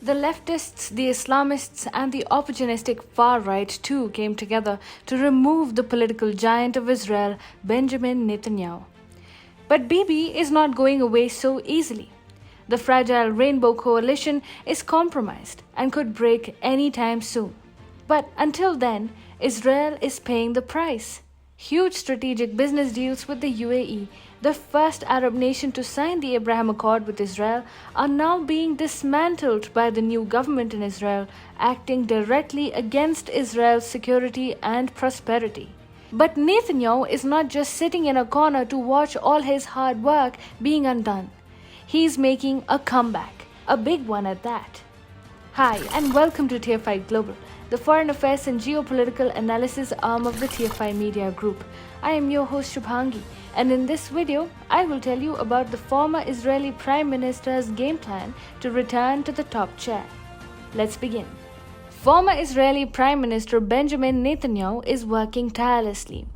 The leftists, the Islamists, and the opportunistic far right too came together to remove the political giant of Israel, Benjamin Netanyahu. But Bibi is not going away so easily. The fragile rainbow coalition is compromised and could break any time soon. But until then, Israel is paying the price. Huge strategic business deals with the UAE, the first Arab nation to sign the Abraham Accord with Israel, are now being dismantled by the new government in Israel, acting directly against Israel's security and prosperity. But Netanyahu is not just sitting in a corner to watch all his hard work being undone. He's making a comeback, a big one at that. Hi, and welcome to TFI Global, the foreign affairs and geopolitical analysis arm of the TFI Media Group. I am your host Shubhangi, and in this video, I will tell you about the former Israeli Prime Minister's game plan to return to the top chair. Let's begin. Former Israeli Prime Minister Benjamin Netanyahu is working tirelessly.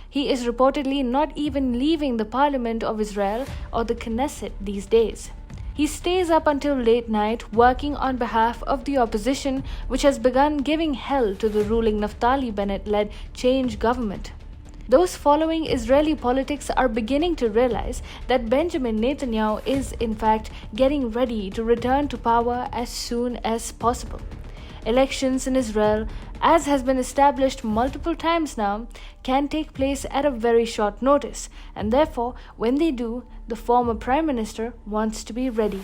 He is reportedly not even leaving the Parliament of Israel or the Knesset these days. He stays up until late night working on behalf of the opposition, which has begun giving hell to the ruling Naftali Bennett-led change government. Those following Israeli politics are beginning to realize that Benjamin Netanyahu is in fact getting ready to return to power as soon as possible. Elections in Israel, as has been established multiple times now, can take place at a very short notice, and therefore, when they do, the former Prime Minister wants to be ready.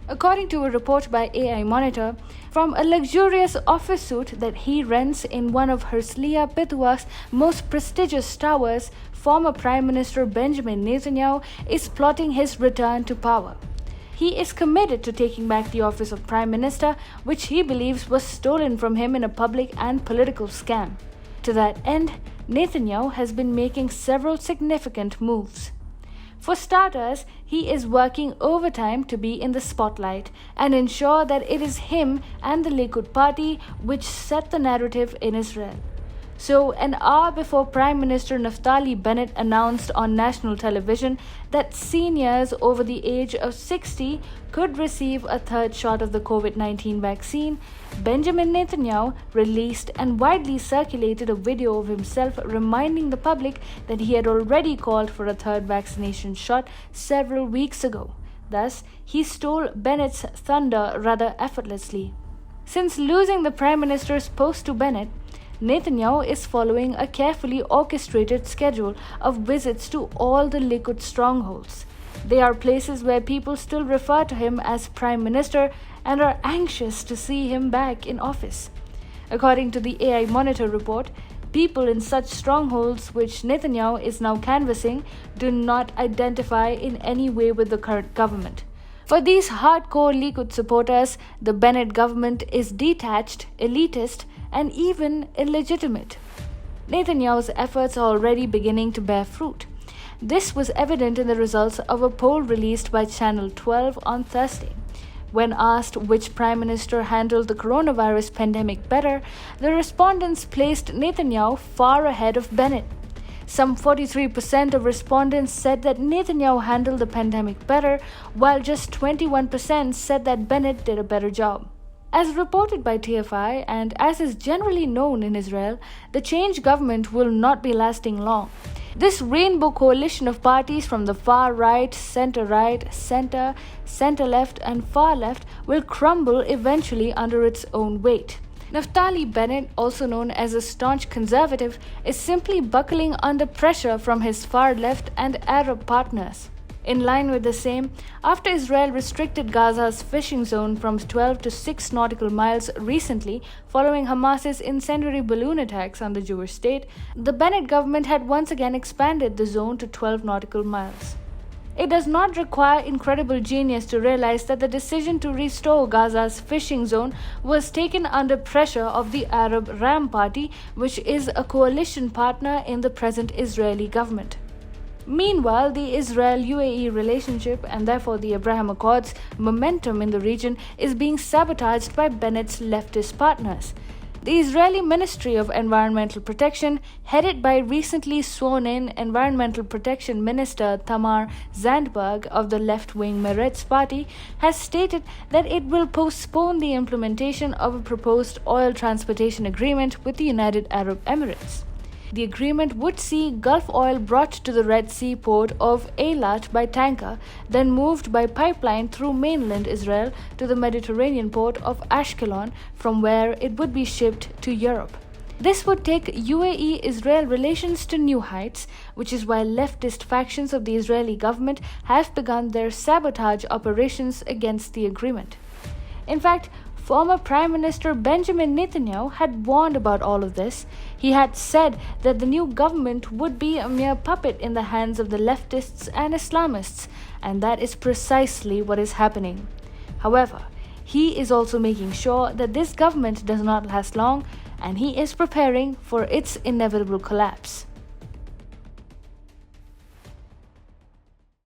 According to a report by AI Monitor, from a luxurious office suite that he rents in one of Herzliya Pituah's most prestigious towers, former Prime Minister Benjamin Netanyahu is plotting his return to power. He is committed to taking back the office of Prime Minister, which he believes was stolen from him in a public and political scam. To that end, Netanyahu has been making several significant moves. For starters, he is working overtime to be in the spotlight and ensure that it is him and the Likud party which set the narrative in Israel. So, an hour before Prime Minister Naftali Bennett announced on national television that seniors over the age of 60 could receive a third shot of the COVID-19 vaccine, Benjamin Netanyahu released and widely circulated a video of himself reminding the public that he had already called for a third vaccination shot several weeks ago. Thus, he stole Bennett's thunder rather effortlessly. Since losing the Prime Minister's post to Bennett, Netanyahu is following a carefully orchestrated schedule of visits to all the Likud strongholds. They are places where people still refer to him as Prime Minister and are anxious to see him back in office. According to the AI Monitor report, people in such strongholds which Netanyahu is now canvassing do not identify in any way with the current government. For these hardcore Likud supporters, the Bennett government is detached, elitist, and even illegitimate. Netanyahu's efforts are already beginning to bear fruit. This was evident in the results of a poll released by Channel 12 on Thursday. When asked which prime minister handled the coronavirus pandemic better, the respondents placed Netanyahu far ahead of Bennett. Some 43% of respondents said that Netanyahu handled the pandemic better, while just 21% said that Bennett did a better job. As reported by TFI, and as is generally known in Israel, the change government will not be lasting long. This rainbow coalition of parties from the far right, center, center left, and far left will crumble eventually under its own weight. Naftali Bennett, also known as a staunch conservative, is simply buckling under pressure from his far left and Arab partners. In line with the same, after Israel restricted Gaza's fishing zone from 12 to 6 nautical miles recently following Hamas's incendiary balloon attacks on the Jewish state, the Bennett government had once again expanded the zone to 12 nautical miles. It does not require incredible genius to realize that the decision to restore Gaza's fishing zone was taken under pressure of the Arab Ram Party, which is a coalition partner in the present Israeli government. Meanwhile, the Israel-UAE relationship and therefore the Abraham Accords momentum in the region is being sabotaged by Bennett's leftist partners. The Israeli Ministry of Environmental Protection, headed by recently sworn-in Environmental Protection Minister Tamar Zandberg of the left-wing Meretz party, has stated that it will postpone the implementation of a proposed oil transportation agreement with the United Arab Emirates. The agreement would see Gulf oil brought to the Red Sea port of Eilat by tanker, then moved by pipeline through mainland Israel to the Mediterranean port of Ashkelon, from where it would be shipped to Europe. This would take UAE-Israel relations to new heights, which is why leftist factions of the Israeli government have begun their sabotage operations against the agreement. In fact, former Prime Minister Benjamin Netanyahu had warned about all of this. He had said that the new government would be a mere puppet in the hands of the leftists and Islamists, and that is precisely what is happening. However, he is also making sure that this government does not last long, and he is preparing for its inevitable collapse.